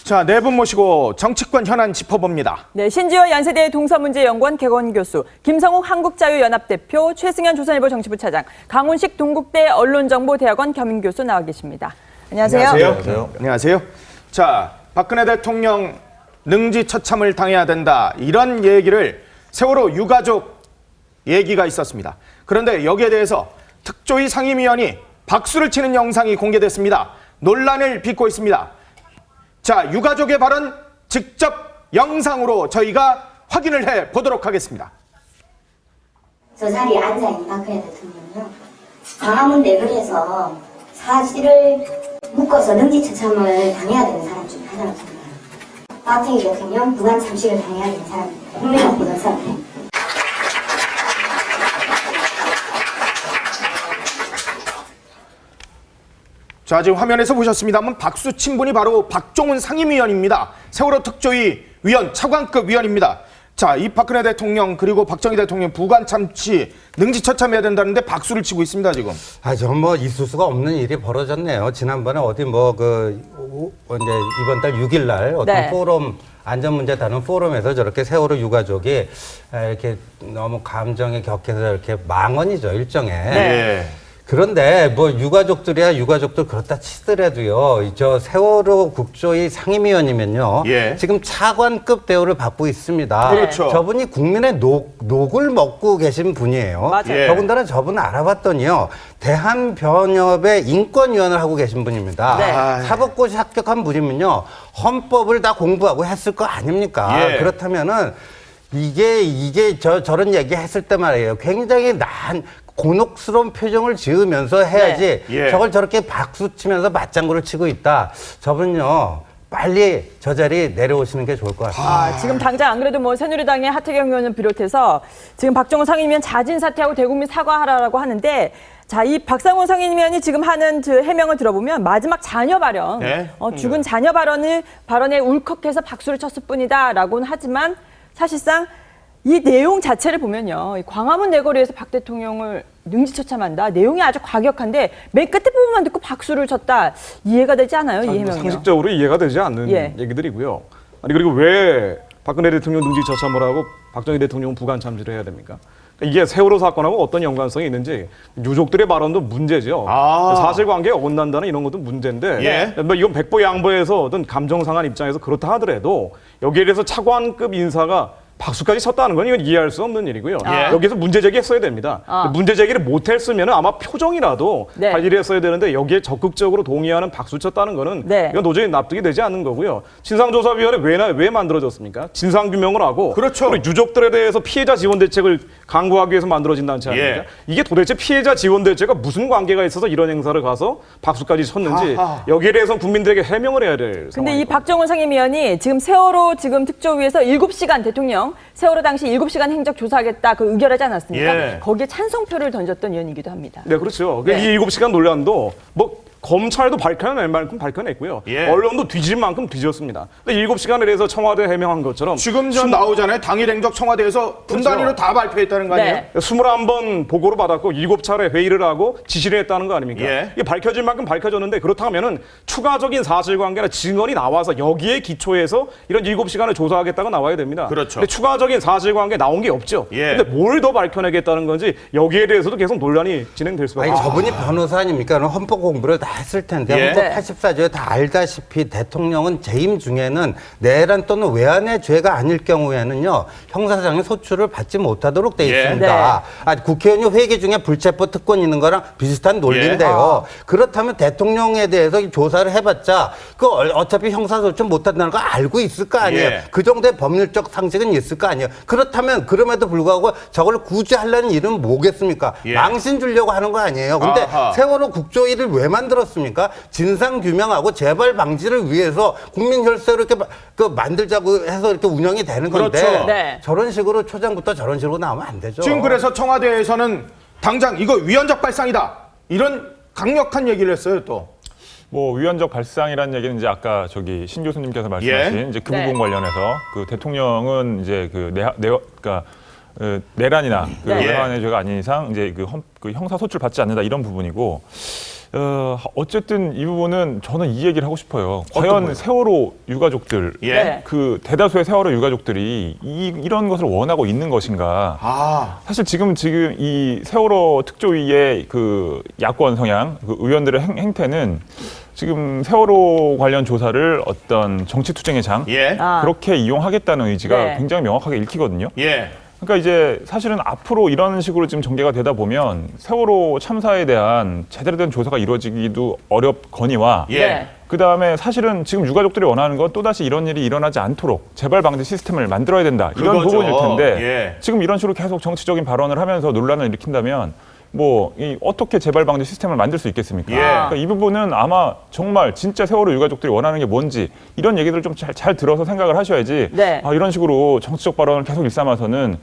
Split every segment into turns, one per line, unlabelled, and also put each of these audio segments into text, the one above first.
자, 네 분 모시고 정치권 현안 짚어봅니다.
네, 신지어 연세대 동서문제연구원 개건 교수, 김성욱 한국자유연합 대표, 최승현 조선일보 정치부 차장, 강훈식 동국대 언론정보대학원 겸임 교수 나와 계십니다. 안녕하세요.
안녕하세요. 안녕하세요. 자, 박근혜 대통령 능지처참을 당해야 된다, 이런 얘기를 세월호 유가족 얘기가 있었습니다. 그런데 여기에 대해서 특조위 상임위원이 박수를 치는 영상이 공개됐습니다. 논란을 빚고 있습니다. 자, 유가족의 발언 직접 영상으로 저희가 확인을 해 보도록 하겠습니다.
저 자리에 앉아있는 박근혜 대통령은요, 광화문 내거리에서 사실을 묶어서 능지처참을 당해야 되는 사람 중에 하나라고 생각합니다. 박정희 대통령 무관 참식을 당해야 되는 사람입니다. 국민을 보는 사람입니다.
자, 지금 화면에서 보셨습니다만 박수 친 분이 바로 박종훈 상임위원입니다. 세월호 특조위 위원, 차관급 위원입니다. 자, 이 박근혜 대통령 그리고 박정희 대통령 부관 참치 능지처참해야 된다는데 박수를 치고 있습니다, 지금.
전 뭐 있을 수가 없는 일이 벌어졌네요. 지난번에 어디 이제 이번 달 6일 날 어떤
네.
포럼, 안전문제 다룬 포럼에서 저렇게 세월호 유가족이 이렇게 너무 감정에 격해서 이렇게 망언이죠, 일종의.
네.
그런데 뭐 유가족들이야 유가족들 그렇다 치더라도요, 저 세월호 국조위 상임위원이면요,
예.
지금 차관급 대우를 받고 있습니다.
그렇죠.
저분이 국민의 녹을 먹고 계신 분이에요.
맞아요.
예.
더군다나 저분 알아봤더니요, 대한변협의 인권위원을 하고 계신 분입니다.
네.
사법고시 합격한 분이면요, 헌법을 다 공부하고 했을 거 아닙니까?
예.
그렇다면은 이게 저런 얘기 했을 때 말이에요, 굉장히 곤혹스러운 표정을 지으면서 해야지.
네. 예.
저걸 저렇게 박수 치면서 맞장구를 치고 있다. 저분요, 빨리 저 자리 내려오시는 게 좋을 것 같습니다.
지금 당장 안 그래도 뭐 새누리당의 하태경 의원을 비롯해서 지금 박종훈 상임위원 자진 사퇴하고 대국민 사과하라고 하는데, 자, 이 박상훈 상임위원이 지금 하는 해명을 들어보면 마지막 자녀 발언,
네.
죽은 자녀 발언에 울컥해서 박수를 쳤을 뿐이다라고는 하지만 사실상 이 내용 자체를 보면요, 이 광화문 내거리에서 박 대통령을 능지처참한다, 내용이 아주 과격한데 맨 끝에 부분만 듣고 박수를 쳤다, 이해가 되지 않아요, 이 해명이요?
상식적으로 이해가 되지 않는 얘기들이고요. 아니, 그리고 왜 박근혜 대통령 능지처참을 하고 박정희 대통령은 부관 참지를 해야 됩니까? 이게 세월호 사건하고 어떤 연관성이 있는지, 유족들의 발언도 문제죠. 사실관계에 어긋난다는 이런 것도 문제인데,
예.
뭐 이건 백보 양보해서 어떤 감정 상한 입장에서 그렇다 하더라도 여기에 대해서 차관급 인사가 박수까지 쳤다는 건 이건 이해할 수 없는 일이고요. 여기서 문제 제기했어야 됩니다. 문제 제기를 못했으면 아마 표정이라도
네.
관리를 했어야 되는데, 여기에 적극적으로 동의하는 박수 쳤다는 거는
네.
이건 도저히 납득이 되지 않는 거고요. 진상조사위원회 왜 만들어졌습니까? 진상규명을 하고,
그렇죠.
그리고 유족들에 대해서 피해자 지원 대책을 강구하기 위해서 만들어진 단체 아닙니까?
예.
이게 도대체 피해자 지원 대책과 무슨 관계가 있어서 이런 행사를 가서 박수까지 쳤는지, 여기에 대해서 국민들에게 해명을 해야 될
근데
상황이고.
이 박정훈 상임위원이 지금 세월호 특조위에서 7시간 대통령 세월호 당시 7시간 행적 조사하겠다 그 의결하지 않았습니까?
예.
거기에 찬성표를 던졌던 의원이기도 합니다.
네, 그렇죠.
네.
이 7시간 논란도 검찰도 밝혀낼 만큼 밝혀냈고요.
예.
언론도 뒤질 만큼 뒤졌습니다. 근데 7시간에 대해서 청와대 해명한 것처럼
지금 전 나오잖아요. 당일 행적 청와대에서 분
그렇죠.
단위로 다 발표했다는 거 아니에요?
네.
21번 보고를 받았고 7차례 회의를 하고 지시를 했다는 거 아닙니까?
예.
이게 밝혀질 만큼 밝혀졌는데, 그렇다면은 추가적인 사실관계나 증언이 나와서 여기에 기초해서 이런 7시간을 조사하겠다고 나와야 됩니다.
그렇죠.
근데 추가적인 사실관계 나온 게 없죠.
예.
근데 뭘 더 밝혀내겠다는 건지 여기에 대해서도 계속 논란이 진행될 수밖에 없습니다.
저분이 변호사 아닙니까? 그럼 헌법 공부를 다 했을 텐데,
예.
헌법 84조에 다 알다시피 대통령은 재임 중에는 내란 또는 외환의 죄가 아닐 경우에는요, 형사상의 소출을 받지 못하도록 돼
예.
있습니다. 국회의원이 회기 중에 불체포 특권 있는 거랑 비슷한 논리인데요. 그렇다면 대통령에 대해서 조사를 해봤자 어차피 형사소출 못한다는 거 알고 있을 거 아니에요.
예.
그 정도의 법률적 상식은 있을 거 아니에요. 그렇다면 그럼에도 불구하고 저걸 굳이 하려는 이유는 뭐겠습니까?
예.
망신 주려고 하는 거 아니에요. 근데
아하.
세월호 국조위를 왜 만들었습니까? 진상 규명하고 재발 방지를 위해서 국민 혈세로 이렇게 만들자고 해서 이렇게 운영이 되는 건데,
그렇죠.
네.
저런 식으로 초장부터 저런 식으로 나오면 안 되죠.
지금 그래서 청와대에서는 당장 이거 위헌적 발상이다, 이런 강력한 얘기를 했어요, 또.
위헌적 발상이라는 얘기는 이제 아까 신 교수님께서 말씀하신 이제 그
네.
부분 관련해서 그 대통령은 이제 그러니까 내란이나
네.
외환의 죄가 아닌 이상 이제 그 형사 소출 받지 않는다, 이런 부분이고, 어쨌든 이 부분은 저는 이 얘기를 하고 싶어요. 과연 세월호 유가족들,
예.
그 대다수의 세월호 유가족들이 이런 것을 원하고 있는 것인가?
아,
사실 지금 이 세월호 특조위의 그 야권 성향, 그 의원들의 행태는 지금 세월호 관련 조사를 어떤 정치 투쟁의 장
예.
그렇게 이용하겠다는 의지가
네.
굉장히 명확하게 읽히거든요.
예.
그러니까 이제 사실은 앞으로 이런 식으로 지금 전개가 되다 보면 세월호 참사에 대한 제대로 된 조사가 이루어지기도 어렵거니와
예.
네.
그다음에 사실은 지금 유가족들이 원하는 건 또다시 이런 일이 일어나지 않도록 재발 방지 시스템을 만들어야 된다. 이런
그거죠.
부분일 텐데
예.
지금 이런 식으로 계속 정치적인 발언을 하면서 논란을 일으킨다면 어떻게 재발 방지 시스템을 만들 수 있겠습니까?
예.
그러니까 이 부분은 아마 정말 진짜 세월호 유가족들이 원하는 게 뭔지 이런 얘기들을 좀 잘 들어서 생각을 하셔야지
네.
이런 식으로 정치적 발언을 계속 일삼아서는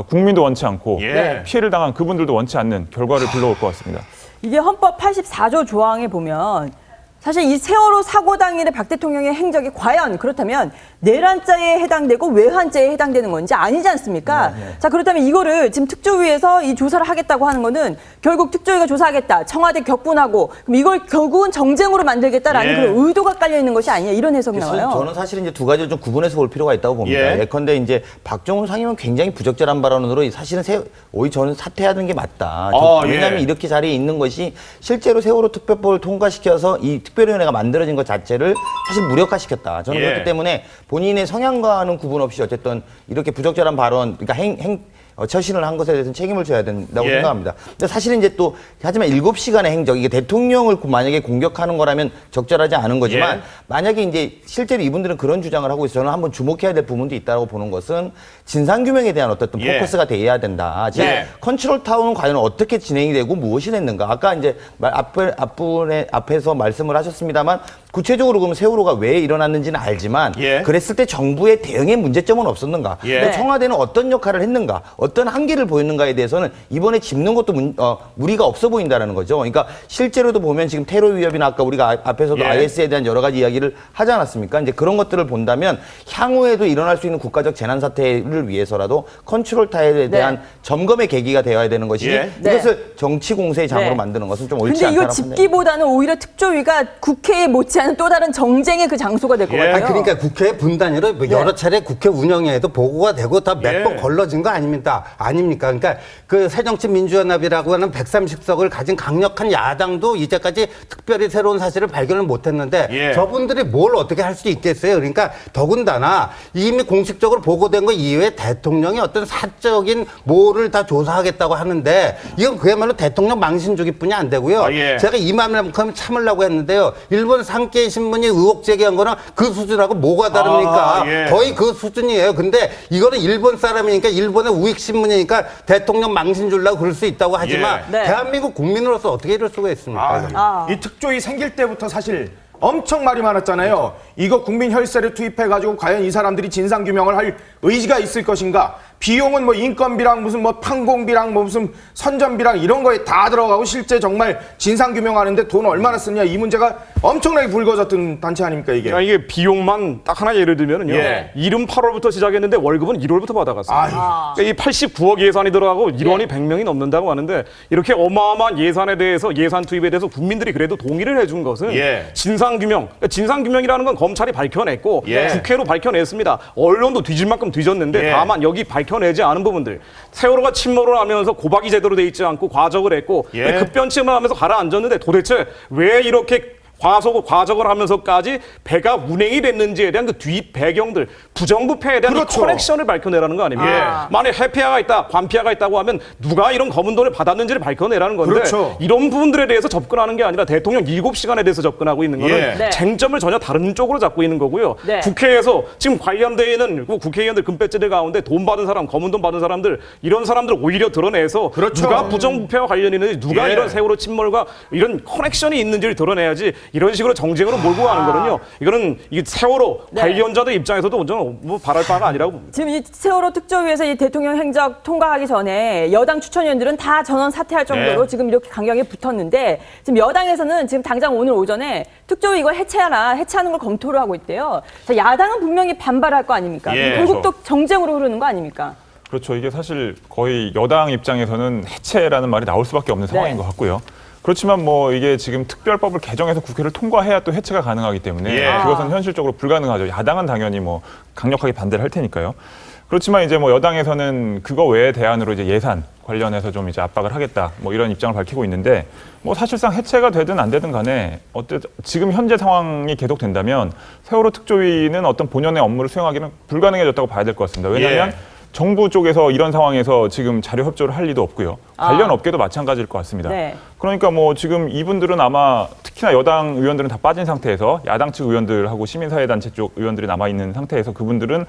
국민도 원치 않고
예.
피해를 당한 그분들도 원치 않는 결과를 불러올 것 같습니다.
이게 헌법 84조 조항에 보면 사실 이 세월호 사고 당일의 박 대통령의 행적이 과연 그렇다면 내란죄에 해당되고 외환죄에 해당되는 건지 아니지 않습니까? 자, 그렇다면 이거를 지금 특조위에서 이 조사를 하겠다고 하는 거는 결국 특조위가 조사하겠다. 청와대 격분하고 그럼 이걸 결국은 정쟁으로 만들겠다라는
예.
그런 의도가 깔려 있는 것이 아니냐 이런 해석이 나와요.
저는 사실 이제 두 가지를 좀 구분해서 볼 필요가 있다고 봅니다.
예.
예컨대 이제 박정훈 상임은 굉장히 부적절한 발언으로 사실은 오히려 저는 사퇴하는 게 맞다. 왜냐하면
예.
이렇게 자리에 있는 것이 실제로 세월호 특별법을 통과시켜서 이 특별위원회가 만들어진 것 자체를 사실 무력화시켰다. 저는
예.
그렇기 때문에 본인의 성향과는 구분 없이 어쨌든 이렇게 부적절한 발언, 그러니까 처신을 한 것에 대해서는 책임을 져야 된다고
예.
생각합니다. 근데 사실은 이제 또 하지만 7시간의 행적, 이게 대통령을 만약에 공격하는 거라면 적절하지 않은 거지만
예.
만약에 이제 실제로 이분들은 그런 주장을 하고 있어서 저는 한번 주목해야 될 부분도 있다고 보는 것은 진상규명에 대한 어떤
예.
포커스가 돼야 된다. 즉
예.
컨트롤 타운은 과연 어떻게 진행이 되고 무엇이 됐는가. 아까 이제 앞에서 말씀을 하셨습니다만 구체적으로 그러면 세월호가 왜 일어났는지는 알지만
예.
그랬을 때 정부의 대응에 문제점은 없었는가.
예.
또 청와대는 어떤 역할을 했는가. 어떤 한계를 보였는가에 대해서는 이번에 짚는 것도 무리가 없어 보인다는 거죠. 그러니까 실제로도 보면 지금 테러 위협이나 아까 우리가 앞에서도
예.
IS에 대한 여러 가지 이야기를 하지 않았습니까? 이제 그런 것들을 본다면 향후에도 일어날 수 있는 국가적 재난 사태를 위해서라도 컨트롤 타일에 대한 점검의 계기가 되어야 되는 것이
예.
이것을 정치 공세의 장으로
네.
만드는 것은 좀 옳지
근데
않다고
이거
판단합니다.
짚기보다는 오히려 특조위가 국회에 못지않은 또 다른 정쟁의 그 장소가 될 것
예.
같아요.
아니, 그러니까 국회 분단위로 뭐 여러 차례 국회 운영에도 보고가 되고 다 몇
예.
번 걸러진 거 아닙니까? 그러니까 그 새정치민주연합이라고 하는 130석을 가진 강력한 야당도 이제까지 특별히 새로운 사실을 발견을 못했는데
예.
저분들이 뭘 어떻게 할 수 있겠어요? 그러니까 더군다나 이미 공식적으로 보고된 거 이외에 대통령이 어떤 사적인 뭐를 다 조사하겠다고 하는데 이건 그야말로 대통령 망신주기뿐이 안 되고요.
아, 예.
제가 이맘만큼 참으려고 했는데요. 일본 산케이 신문이 의혹 제기한 거랑 그 수준하고 뭐가 다릅니까?
아, 예.
거의 그 수준이에요. 근데 이거는 일본 사람이니까 일본의 우익 신문이니까 대통령 망신 주려고 그럴 수 있다고 하지만
예. 네.
대한민국 국민으로서 어떻게 이럴 수가 있습니까? 이거는.
이 특조위 생길 때부터 사실 엄청 말이 많았잖아요. 이거 국민 혈세를 투입해가지고 과연 이 사람들이 진상규명을 할 의지가 있을 것인가. 비용은 뭐 인건비랑 무슨 뭐 판공비랑 뭐 무슨 선전비랑 이런 거에 다 들어가고 실제 정말 진상규명하는데 돈 얼마나 쓰냐 이 문제가 엄청나게 불거졌던 단체 아닙니까 이게.
그러니까 이게 비용만 딱 하나 예를 들면은요.
예.
이름 8월부터 시작했는데 월급은 1월부터 받아갔어요.
아유.
그러니까 이 89억 예산이 들어가고 일원이 100명이 넘는다고 하는데 이렇게 어마어마한 예산에 대해서 예산 투입에 대해서 국민들이 그래도 동의를 해준 것은
예.
진상규명. 그러니까 진상규명이라는 건 검찰이 밝혀냈고
예.
국회로 밝혀냈습니다. 언론도 뒤질 만큼 뒤졌는데
예.
다만 여기 밝혀내지 않은 부분들. 세월호가 침몰을 하면서 고박이 제대로 돼 있지 않고 과적을 했고
예.
급변침을 하면서 가라앉았는데 도대체 왜 이렇게 과적을 하면서까지 배가 운행이 됐는지에 대한 그 뒤 배경들, 부정부패에 대한
그렇죠.
이 커넥션을 밝혀내라는 거 아닙니까? 만약 해피아가 있다, 관피아가 있다고 하면 누가 이런 검은 돈을 받았는지를 밝혀내라는 건데
그렇죠.
이런 부분들에 대해서 접근하는 게 아니라 대통령 7시간에 대해서 접근하고 있는 거는
예.
네.
쟁점을 전혀 다른 쪽으로 잡고 있는 거고요.
네.
국회에서 지금 관련되어 있는 국회의원들 금배지들 가운데 돈 받은 사람, 검은 돈 받은 사람들 이런 사람들 오히려 드러내서
그렇죠.
누가 부정부패와 관련이 있는지 누가
예.
이런 세월호 침몰과 이런 커넥션이 있는지를 드러내야지 이런 식으로 정쟁으로 몰고 가는 거는요. 이거는 이 세월호
네.
관련자들 입장에서도 완전 뭐 바랄 바가 아니라고 봅니다.
지금 이 세월호 특조위에서 이 대통령 행적 통과하기 전에 여당 추천위원들은 다 전원 사퇴할 정도로
네.
지금 이렇게 강경하게 붙었는데 지금 여당에서는 지금 당장 오늘 오전에 특조위 이거 해체하는 걸 검토를 하고 있대요. 자, 야당은 분명히 반발할 거 아닙니까?
예.
결국 또 정쟁으로 흐르는 거 아닙니까?
그렇죠. 이게 사실 거의 여당 입장에서는 해체라는 말이 나올 수밖에 없는 상황인 것 같고요. 그렇지만 뭐 이게 지금 특별법을 개정해서 국회를 통과해야 또 해체가 가능하기 때문에
예.
그것은 현실적으로 불가능하죠. 야당은 당연히 뭐 강력하게 반대를 할 테니까요. 그렇지만 이제 뭐 여당에서는 그거 외의 대안으로 이제 예산 관련해서 좀 이제 압박을 하겠다 뭐 이런 입장을 밝히고 있는데 뭐 사실상 해체가 되든 안 되든 간에 지금 현재 상황이 계속된다면 세월호 특조위는 어떤 본연의 업무를 수행하기는 불가능해졌다고 봐야 될 것 같습니다. 왜냐하면
예.
정부 쪽에서 이런 상황에서 지금 자료 협조를 할 리도 없고요. 관련 업계도 마찬가지일 것 같습니다.
네.
그러니까 뭐 지금 이분들은 아마 특히나 여당 의원들은 다 빠진 상태에서 야당 측 의원들하고 시민사회단체 쪽 의원들이 남아있는 상태에서 그분들은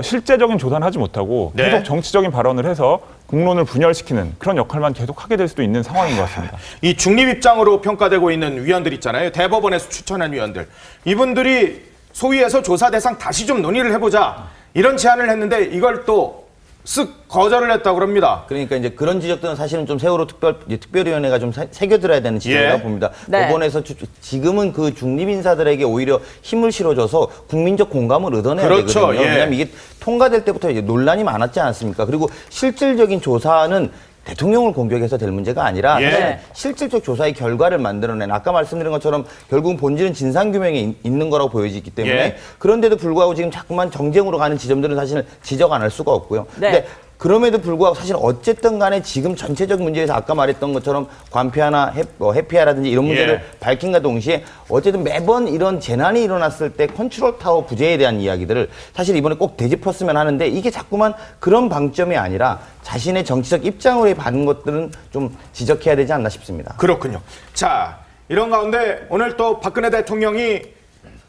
실제적인 조사는 하지 못하고
네.
계속 정치적인 발언을 해서 국론을 분열시키는 그런 역할만 계속 하게 될 수도 있는 상황인 것 같습니다.
이 중립 입장으로 평가되고 있는 위원들 있잖아요. 대법원에서 추천한 위원들. 이분들이 소위에서 조사 대상 다시 좀 논의를 해보자. 이런 제안을 했는데 이걸 또 쓱 거절을 했다고 그럽니다.
그러니까 이제 그런 지적들은 사실은 좀 세월호 특별위원회가 좀 새겨들어야 되는 지적이라고
예.
봅니다.
네.
법원에서 지금은 그 중립 인사들에게 오히려 힘을 실어줘서 국민적 공감을 얻어내야
그렇죠.
되거든요.
예.
왜냐하면 이게 통과될 때부터 이제 논란이 많았지 않습니까? 그리고 실질적인 조사는 대통령을 공격해서 될 문제가 아니라
예.
사실 실질적 조사의 결과를 만들어낸 아까 말씀드린 것처럼 결국은 본질은 진상규명에 있는 거라고 보여지기 때문에
예.
그런데도 불구하고 지금 자꾸만 정쟁으로 가는 지점들은 사실 지적 안 할 수가 없고요.
네.
근데 그럼에도 불구하고 사실 어쨌든 간에 지금 전체적 문제에서 아까 말했던 것처럼 관폐하나 해피아라든지 이런 문제를
예.
밝힌과 동시에 어쨌든 매번 이런 재난이 일어났을 때 컨트롤 타워 부재에 대한 이야기들을 사실 이번에 꼭 되짚었으면 하는데 이게 자꾸만 그런 방점이 아니라 자신의 정치적 입장으로 받은 것들은 좀 지적해야 되지 않나 싶습니다.
그렇군요. 자, 이런 가운데 오늘 또 박근혜 대통령이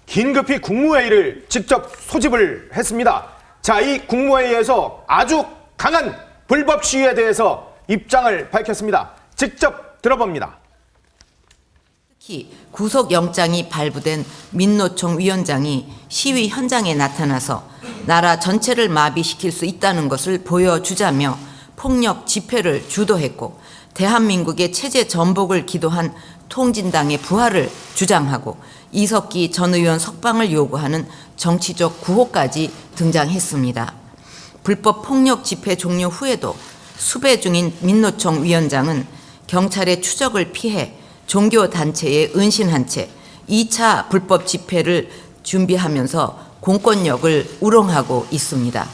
긴급히 국무회의를 직접 소집을 했습니다. 자, 이 국무회의에서 아주 강한 불법 시위에 대해서 입장을 밝혔습니다. 직접 들어봅니다.
특히 구속영장이 발부된 민노총 위원장이 시위 현장에 나타나서 나라 전체를 마비시킬 수 있다는 것을 보여주자며 폭력 집회를 주도했고 대한민국의 체제 전복을 기도한 통진당의 부활을 주장하고 이석기 전 의원 석방을 요구하는 정치적 구호까지 등장했습니다. 불법 폭력 집회 종료 후에도 수배 중인 민노총 위원장은 경찰의 추적을 피해 종교단체에 은신한 채 2차 불법 집회를 준비하면서 공권력을 우롱하고 있습니다.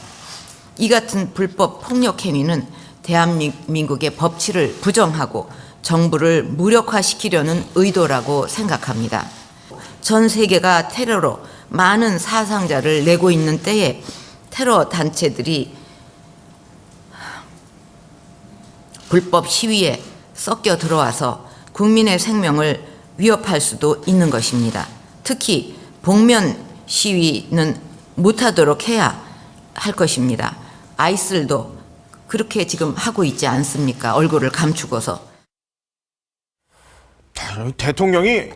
이 같은 불법 폭력 행위는 대한민국의 법치를 부정하고 정부를 무력화시키려는 의도라고 생각합니다. 전 세계가 테러로 많은 사상자를 내고 있는 때에 테러 단체들이 불법 시위에 섞여 들어와서 국민의 생명을 위협할 수도 있는 것입니다. 특히 복면 시위는 못하도록 해야 할 것입니다. 아이슬도 그렇게 지금 하고 있지 않습니까? 얼굴을 감추고서.
대통령이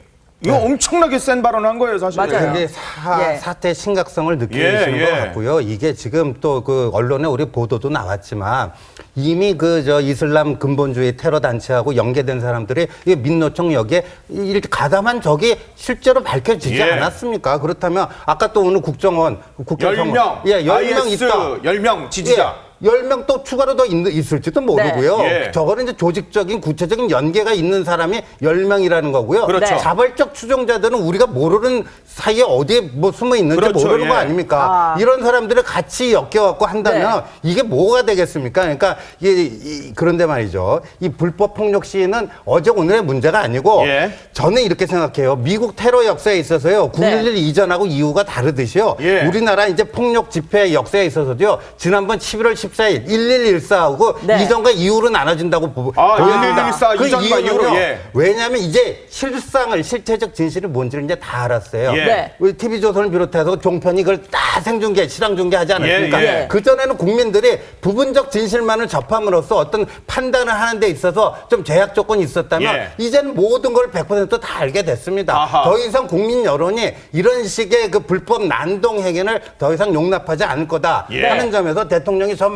이거 엄청나게 센 발언한 거예요, 사실.
맞아요.
이게
예.
사태의 심각성을 느끼시는
예,
것
예.
같고요. 이게 지금 또 그 언론에 우리 보도도 나왔지만 이미 그 이슬람 근본주의 테러 단체하고 연계된 사람들이 이 민노총 여기에 이렇게 가담한 적이 실제로 밝혀지지
예.
않았습니까? 그렇다면 아까 또 오늘 국정원
10명.
예, 10명
IS
있다.
10명 지지자.
예. 10명 또 추가로 더 있을지도 모르고요.
네. 예.
저거는 이제 조직적인 구체적인 연계가 있는 사람이 10명이라는 거고요.
그렇죠.
네.
자발적 추종자들은 우리가 모르는 사이에 어디에 뭐 숨어 있는지
그렇죠.
모르는 거
예.
아닙니까? 이런 사람들을 같이 엮여갖고 한다면 이게 뭐가 되겠습니까? 그러니까 그런데 말이죠. 이 불법 폭력 시위는 어제 오늘의 문제가 아니고
예.
저는 이렇게 생각해요. 미국 테러 역사에 있어서요. 9.11 이전하고 이후가 다르듯이요.
예.
우리나라 이제 폭력 집회 역사에 있어서도요. 지난번 11월 14일 1114하고
네.
이전과 이후로 나눠진다고
아,
보여집니다.
1114
그
이전과
이유는요.
이후로, 예.
왜냐하면 이제 실체적 진실이 뭔지를 이제 다 알았어요.
예.
네.
우리 TV조선을 비롯해서 종편이 그걸 다 실황 중계하지 않았습니까?
예, 예.
그전에는 국민들이 부분적 진실만을 접함으로써 어떤 판단을 하는 데 있어서 좀 제약 조건이 있었다면
예.
이제는 모든 걸 100%다 알게 됐습니다.
아하.
더 이상 국민 여론이 이런 식의 그 불법 난동 행위를 더 이상 용납하지 않을 거다
예.
하는 점에서 대통령이 저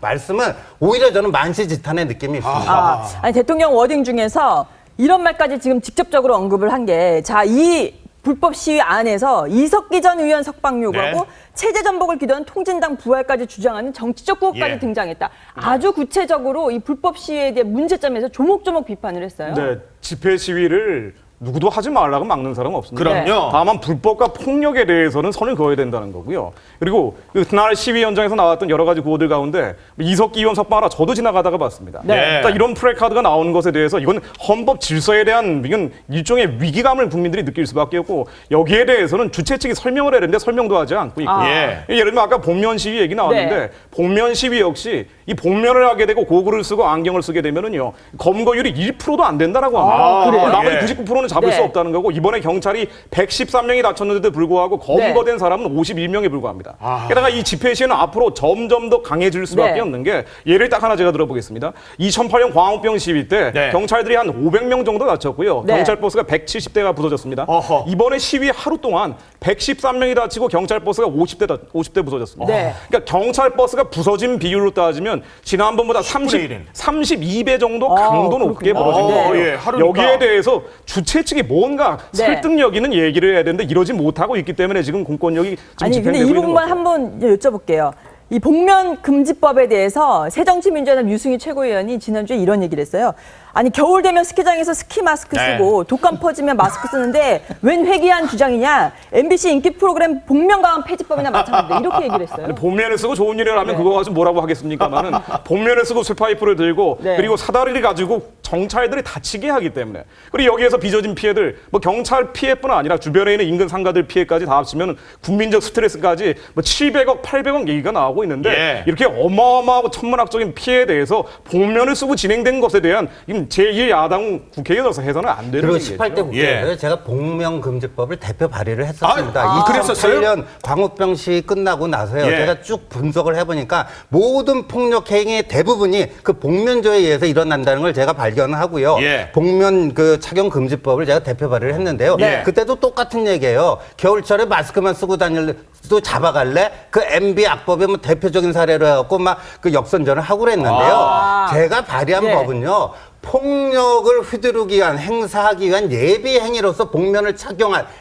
말씀은 오히려 저는 만시지탄의 느낌이 있습니다.
아니, 대통령 워딩 중에서 이런 말까지 지금 직접적으로 언급을 한 게, 자, 이 불법 시위 안에서 이석기 전 의원 석방 요구하고
네.
체제 전복을 기도한 통진당 부활까지 주장하는 정치적 구호까지
예.
등장했다. 아주 구체적으로 이 불법 시위에 대한 문제점에서 조목조목 비판을 했어요.
네, 집회 시위를 누구도 하지 말라고 막는 사람은 없습니다.
그럼요.
다만 불법과 폭력에 대해서는 선을 그어야 된다는 거고요. 그리고 그날 시위 현장에서 나왔던 여러 가지 구호들 가운데 이석기 의원 석방하라 저도 지나가다가 봤습니다.
네.
그러니까 이런 프레카드가 나오는 것에 대해서 이건 헌법 질서에 대한 이건 일종의 위기감을 국민들이 느낄 수밖에 없고 여기에 대해서는 주최 측이 설명을 해야 되는데 설명도 하지 않고 있고
예.
예를 들면 아까 복면 시위 얘기 나왔는데
네.
복면 시위 역시 이 복면을 하게 되고 고글을 쓰고 안경을 쓰게 되면은요 검거율이 1%도 안 된다라고 합니다.
그래요?
나머지
예.
99%는 잡을
네.
수 없다는 거고 이번에 경찰이 113명이 다쳤는데도 불구하고 검거된 사람은 51명에 불과합니다. 게다가 이 집회 시위는 앞으로 점점 더 강해질 수밖에
네.
없는 게 예를 딱 하나 제가 들어보겠습니다. 2008년 광우병 시위 때
네.
경찰들이 한 500명 정도 다쳤고요.
네.
경찰 버스가 170대가 부서졌습니다.
어허.
이번에 시위 하루 동안 113명이 다치고 경찰 버스가 50대 부서졌습니다.
네.
그러니까 경찰 버스가 부서진 비율로 따지면 지난번보다
10분의 1인.
32배 정도 강도 높게
그렇군요.
벌어진
어,
거예요.
예, 하루니까.
여기에 대해서 주최 측이 뭔가
네.
설득력 있는 얘기를 해야 되는데 이러지 못하고 있기 때문에 지금 공권력이 좀
아니 근데
집행되고
이
있는
부분만
거죠.
한번 여쭤볼게요. 이 복면 금지법에 대해서 새정치민주연합 유승희 최고위원이 지난주에 이런 얘기를 했어요. 아니 겨울 되면 스키장에서 스키 마스크
네.
쓰고 독감 퍼지면 마스크 쓰는데 웬 회귀한 주장이냐. MBC 인기 프로그램 복면가왕 폐지법이나 마찬가지다. 이렇게 얘기를 했어요.
본면을 쓰고 좋은 일을 하면
네.
그거 가지고 뭐라고 하겠습니까만은 본면을 쓰고 쇠파이프를 들고
네.
그리고 사다리를 가지고 정찰들이 다치게 하기 때문에 그리고 여기에서 빚어진 피해들 뭐 경찰 피해뿐 아니라 주변에 있는 인근 상가들 피해까지 다 합치면 국민적 스트레스까지 뭐 700억 800억 얘기가 나오고 있는데
예.
이렇게 어마어마하고 천문학적인 피해에 대해서 본면을 쓰고 진행된 것에 대한 제1야당 국회의원으로서 해서는 안 되는
그리고
얘기죠.
18대 국회에서
예.
제가 복면금지법을 대표 발의를 했었습니다.
그랬었어요?
2008년 광우병 시위 끝나고 나서요.
예.
제가 쭉 분석을 해보니까 모든 폭력 행위의 대부분이 그 복면조에 의해서 일어난다는 걸 제가 발견하고요.
예.
복면 그 착용 금지법을 제가 대표 발의를 했는데요.
네.
그때도 똑같은 얘기예요. 겨울철에 마스크만 쓰고 다닐 또 잡아갈래? 그 MB 악법의 뭐 대표적인 사례로 해갖고 막 그 역선전을 하고 그랬는데요. 제가 발의한
예.
법은요. 폭력을 휘두르기 위한 행사하기 위한 예비 행위로서 복면을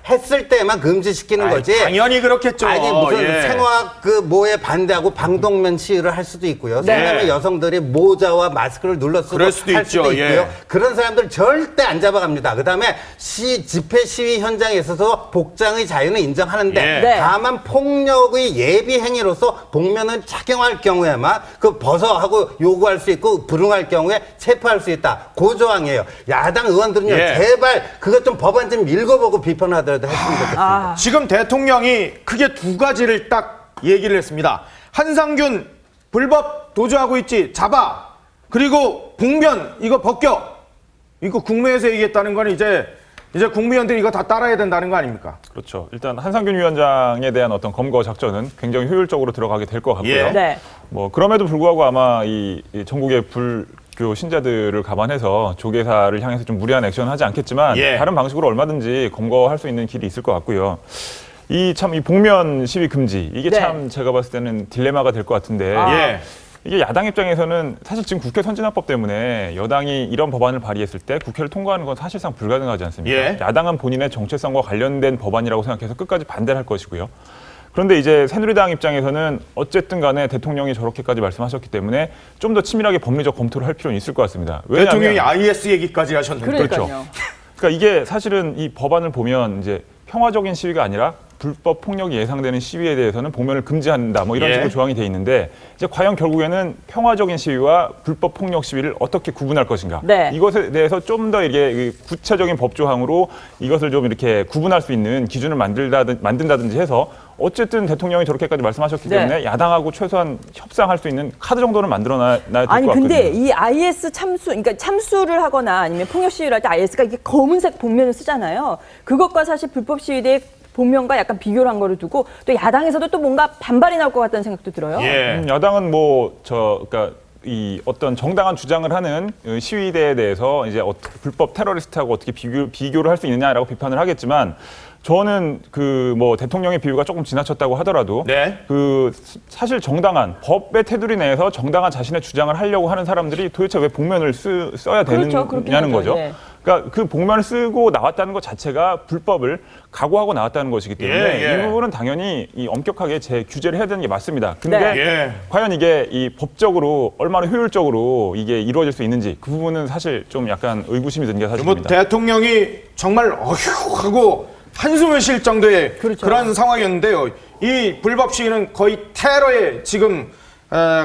했을 때만 금지시키는
아이,
거지.
당연히 그렇겠죠.
아니 무슨
예.
생화학 그 뭐에 반대하고 방독면 시위를 할 수도 있고요.
네.
왜냐하면 여성들이 모자와 마스크를 눌러 쓰고
그럴 수도
할
있죠.
수도 있고요.
예.
그런 사람들 절대 안 잡아갑니다. 그다음에 집회 시위 현장에 있어서 복장의 자유는 인정하는데
예.
네.
다만 폭력의 예비 행위로서 복면을 착용할 경우에만 그 벗어하고 요구할 수 있고 불응할 경우에 체포할 수 있다. 고조항이에요. 야당 의원들은요.
예.
제발 그것 좀 법안 좀 읽어보고 비판하더라도 했으면 좋겠습니다.
지금 대통령이 크게 두 가지를 딱 얘기를 했습니다. 한상균 불법 도주하고 있지 잡아. 그리고 복면 이거 벗겨. 이거 국무회에서 얘기했다는 건 이제 국무위원들이 이거 다 따라야 된다는 거 아닙니까?
그렇죠. 일단 한상균 위원장에 대한 어떤 검거 작전은 굉장히 효율적으로 들어가게 될 것 같고요.
예.
네.
뭐 그럼에도 불구하고 아마 이 전국의 불교 신자들을 감안해서 조계사를 향해서 좀 무리한 액션은 하지 않겠지만
예.
다른 방식으로 얼마든지 검거할 수 있는 길이 있을 것 같고요. 이 복면 시위 금지 이게
네.
참 제가 봤을 때는 딜레마가 될 것 같은데
예.
이게 야당 입장에서는 사실 지금 국회 선진화법 때문에 여당이 이런 법안을 발의했을 때 국회를 통과하는 건 사실상 불가능하지 않습니까?
예.
야당은 본인의 정체성과 관련된 법안이라고 생각해서 끝까지 반대를 할 것이고요. 그런데 이제 새누리당 입장에서는 어쨌든 간에 대통령이 저렇게까지 말씀하셨기 때문에 좀 더 치밀하게 법리적 검토를 할 필요는 있을 것 같습니다. 왜냐하면
대통령이 IS 얘기까지 하셨는데.
그러니까요.
그렇죠. 그러니까 이게 사실은 이 법안을 보면 이제 평화적인 시위가 아니라 불법 폭력이 예상되는 시위에 대해서는 복면을 금지한다 뭐 이런
예.
식으로 조항이 돼 있는데 이제 과연 결국에는 평화적인 시위와 불법 폭력 시위를 어떻게 구분할 것인가
네.
이것에 대해서 좀 더 이게 구체적인 법 조항으로 이것을 좀 이렇게 구분할 수 있는 기준을 만든다든지 해서 어쨌든 대통령이 저렇게까지 말씀하셨기
네.
때문에 야당하고 최소한 협상할 수 있는 카드 정도는 만들어놔야 될 것
아니
같거든요.
근데 이 IS 그러니까 참수를 하거나 아니면 폭력 시위를 할 때 IS가 이게 검은색 복면을 쓰잖아요. 그것과 사실 불법 시위대 복면과 약간 비교를 한 거를 두고 또 야당에서도 또 뭔가 반발이 나올 것 같다는 생각도 들어요.
예.
야당은 그러니까 이 어떤 정당한 주장을 하는 시위대에 대해서 이제 불법 테러리스트하고 어떻게 비교를 할 수 있느냐라고 비판을 하겠지만 저는 대통령의 비유가 조금 지나쳤다고 하더라도
네.
사실 정당한 법의 테두리 내에서 정당한 자신의 주장을 하려고 하는 사람들이 도대체 왜 복면을 써야
그렇죠. 그렇긴
되느냐는
하죠.
거죠.
예.
그러니까 그 복면을 쓰고 나왔다는 것 자체가 불법을 각오하고 나왔다는 것이기 때문에
예, 예.
이 부분은 당연히 이 엄격하게 규제를 해야 되는 게 맞습니다. 근데
네.
예.
과연 이게 이 법적으로 얼마나 효율적으로 이게 이루어질 수 있는지 그 부분은 사실 좀 약간 의구심이 드는 게
뭐
사실입니다.
대통령이 정말 어휴 하고 한숨을 쉴 정도의
그렇죠.
그런 상황이었는데요. 이 불법 시위는 거의 테러에 지금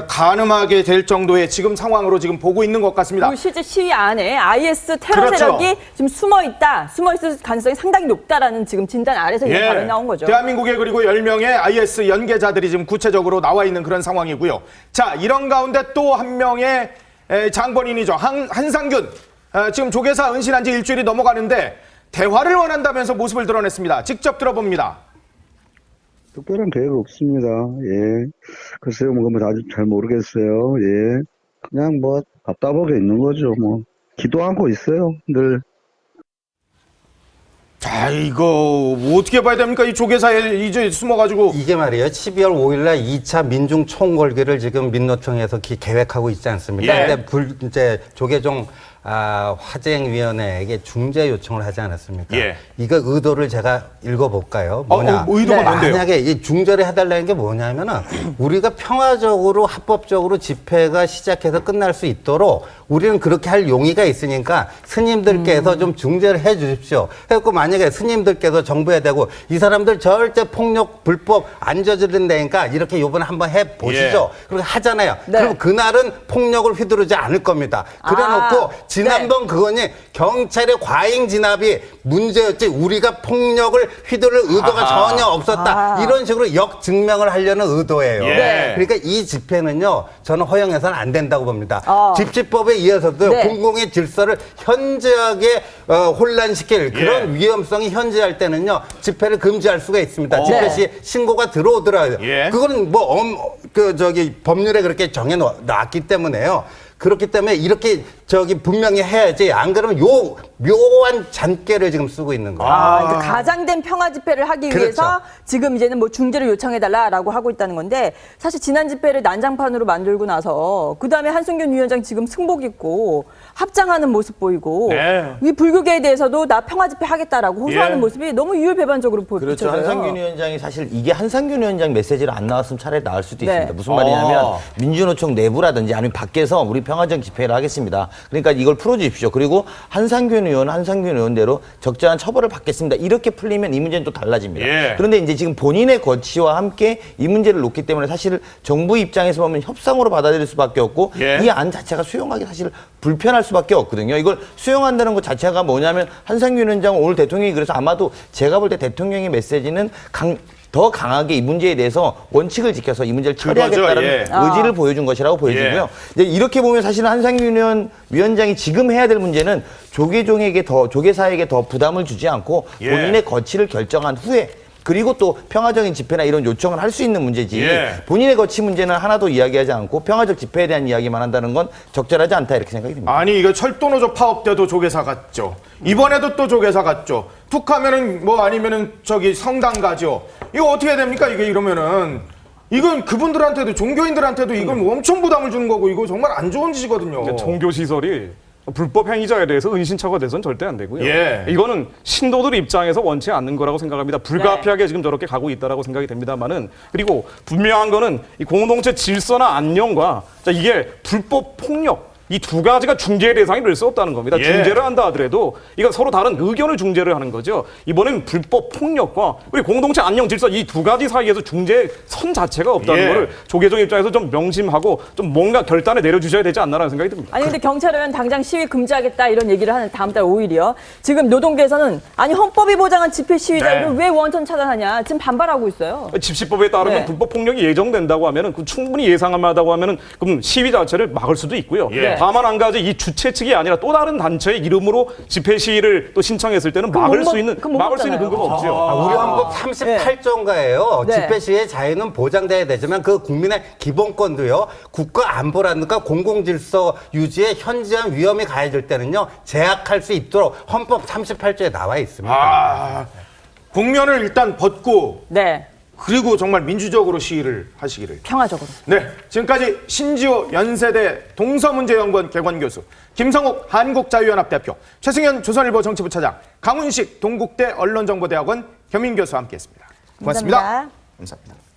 가늠하게 될 정도의 지금 상황으로 지금 보고 있는 것 같습니다.
그리고 실제 시위 안에 IS 테러
그렇죠.
세력이 지금 숨어 있을 가능성이 상당히 높다라는 지금 진단 아래서 이런 발언이 나온 거죠.
대한민국에 그리고 10명의 IS 연계자들이 지금 구체적으로 나와 있는 그런 상황이고요. 자, 이런 가운데 또 한 명의 장본인이죠. 한상균. 지금 조계사 은신한 지 일주일이 넘어가는데 대화를 원한다면서 모습을 드러냈습니다. 직접 들어봅니다.
특별한 계획 없습니다. 예. 글쎄요, 뭐, 아직 잘 모르겠어요. 예. 그냥 뭐, 답답하게 있는 거죠. 뭐, 기도하고 있어요, 늘.
자, 이거 뭐 어떻게 봐야 됩니까? 이 조계사에 이제 숨어가지고.
이게 말이에요. 12월 5일 날 2차 민중 총궐기를 지금 민노총에서 계획하고 있지 않습니까?
예.
근데 이제 조계종 화쟁위원회에게 중재 요청을 하지 않았습니까?
예.
이거 의도를 제가 읽어볼까요? 뭐냐?
의도가 뭔데요?
만약에 이 중재를 해달라는 게 뭐냐면은 우리가 평화적으로 합법적으로 집회가 시작해서 끝날 수 있도록 우리는 그렇게 할 용의가 있으니까 스님들께서 좀 중재를 해 주십시오. 그래서 만약에 스님들께서 정부에 대고 이 사람들 절대 폭력 불법 안 저지른다니까 이렇게 요번에 한번 해 보시죠. 그렇게 하잖아요.
네.
그럼 그날은 폭력을 휘두르지 않을 겁니다. 그래놓고 지난번 그거니 경찰의 과잉 진압이 문제였지 우리가 폭력을 휘두를 의도가 전혀 없었다. 이런 식으로 역증명을 하려는 의도예요.
예.
그러니까 이 집회는요. 저는 허용해서는 안 된다고 봅니다. 집시법에 의해서도
네.
공공의 질서를 현저하게 혼란시킬 그런 위험성이 현저할 때는요. 집회를 금지할 수가 있습니다. 집회 시 신고가 들어오더라고요.
예.
그거는 뭐 법률에 그렇게 정해 놨기 때문에요. 그렇기 때문에 이렇게 분명히 해야지 안 그러면 묘한 잔꾀를 지금 쓰고 있는 거예요.
그러니까 가장된 평화 집회를 하기
그렇죠.
위해서 지금 이제는 뭐 중재를 요청해달라라고 하고 있다는 건데 사실 지난 집회를 난장판으로 만들고 나서 그 다음에 한승균 위원장 지금 승복 입고 합장하는 모습 보이고
네.
이 불교계에 대해서도 나 평화 집회 하겠다라고 호소하는
예.
모습이 너무 유율배반적으로
그렇죠.
비춰져요.
한상균 위원장이 사실 이게 한상균 위원장 메시지를 안 나왔으면 차라리 나을 수도
네.
있습니다. 무슨 말이냐면 민주노총 내부라든지 아니면 밖에서 우리 평화적 집회를 하겠습니다. 그러니까 이걸 풀어주십시오. 그리고 한상균 의원대로 적절한 처벌을 받겠습니다. 이렇게 풀리면 이 문제는 또 달라집니다.
예.
그런데 이제 지금 본인의 거취와 함께 이 문제를 놓기 때문에 사실 정부 입장에서 보면 협상으로 받아들일 수밖에 없고
예.
이 안 자체가 수용하기 사실 불편할 수밖에 없거든요. 이걸 수용한다는 것 자체가 뭐냐면 한상균 위원장은 오늘 대통령이 그래서 아마도 제가 볼 때 대통령의 메시지는 더 강하게 이 문제에 대해서 원칙을 지켜서 이 문제를 처리하겠다는
예.
의지를 보여준 것이라고 보여지고요.
예.
이제 이렇게 보면 사실은 한상균 위원장이 지금 해야 될 문제는 조계사에게 더 부담을 주지 않고
예.
본인의 거취를 결정한 후에 그리고 또 평화적인 집회나 이런 요청을 할 수 있는 문제지
예.
본인의 거취 문제는 하나도 이야기하지 않고 평화적 집회에 대한 이야기만 한다는 건 적절하지 않다 이렇게 생각이 듭니다.
아니 이거 철도노조 파업 때도 조계사 갔죠. 이번에도 또 조계사 갔죠. 툭 하면은 뭐 아니면은 성당 가죠. 이거 어떻게 됩니까? 이게 이러면은 이건 그분들한테도 종교인들한테도 이건 엄청 부담을 주는 거고 이거 정말 안 좋은 짓이거든요.
그러니까 종교 시설이 불법 행위자에 대해서 은신처가 돼서는 절대 안 되고요.
예.
이거는 신도들 입장에서 원치 않는 거라고 생각합니다. 불가피하게 지금 저렇게 가고 있다라고 생각이 됩니다만은 그리고 분명한 거는 이 공동체 질서나 안녕과 이게 불법 폭력 이 두 가지가 중재의 대상이 될 수 없다는 겁니다.
예.
중재를 한다 하더라도 이건 서로 다른 의견을 중재를 하는 거죠. 이번엔 불법 폭력과 그리고 공동체 안녕 질서 이 두 가지 사이에서 중재 선 자체가 없다는
예.
거를 조계종 입장에서 좀 명심하고 좀 뭔가 결단을 내려주셔야 되지 않나라는 생각이 듭니다.
아니 근데 경찰은 당장 시위 금지하겠다 이런 얘기를 하는 다음 달 5일이요. 지금 노동계에서는 아니 헌법이 보장한 집회 시위자를
네.
왜 원천 차단하냐 지금 반발하고 있어요.
집시법에 따르면
네.
불법 폭력이 예정된다고 하면은 그 충분히 예상하다고 하면은 그럼 시위 자체를 막을 수도 있고요.
예.
다만 한 가지 이 주최 측이 아니라 또 다른 단체의 이름으로 집회 시위를 또 신청했을 때는
그럼
막을
못
수 있는
그럼 못
막을 수 있는
먹잖아요.
근거가 없죠.
우리 헌법 38조인가예요.
네.
집회 시의 자유는 보장돼야 되지만 그 국민의 기본권도요. 국가 안보라든가 공공질서 유지에 현저한 위험이 가해질 때는요. 제약할 수 있도록 헌법 38조에 나와 있습니다.
국면을 일단 벗고
네.
그리고 정말 민주적으로 시위를 하시기를.
평화적으로.
네, 지금까지 신지호 연세대 동서문제연구원 개관교수, 김성욱 한국자유연합 대표, 최승현 조선일보 정치부 차장, 강훈식 동국대 언론정보대학원 겸임교수와 함께했습니다. 고맙습니다.
감사합니다.
감사합니다.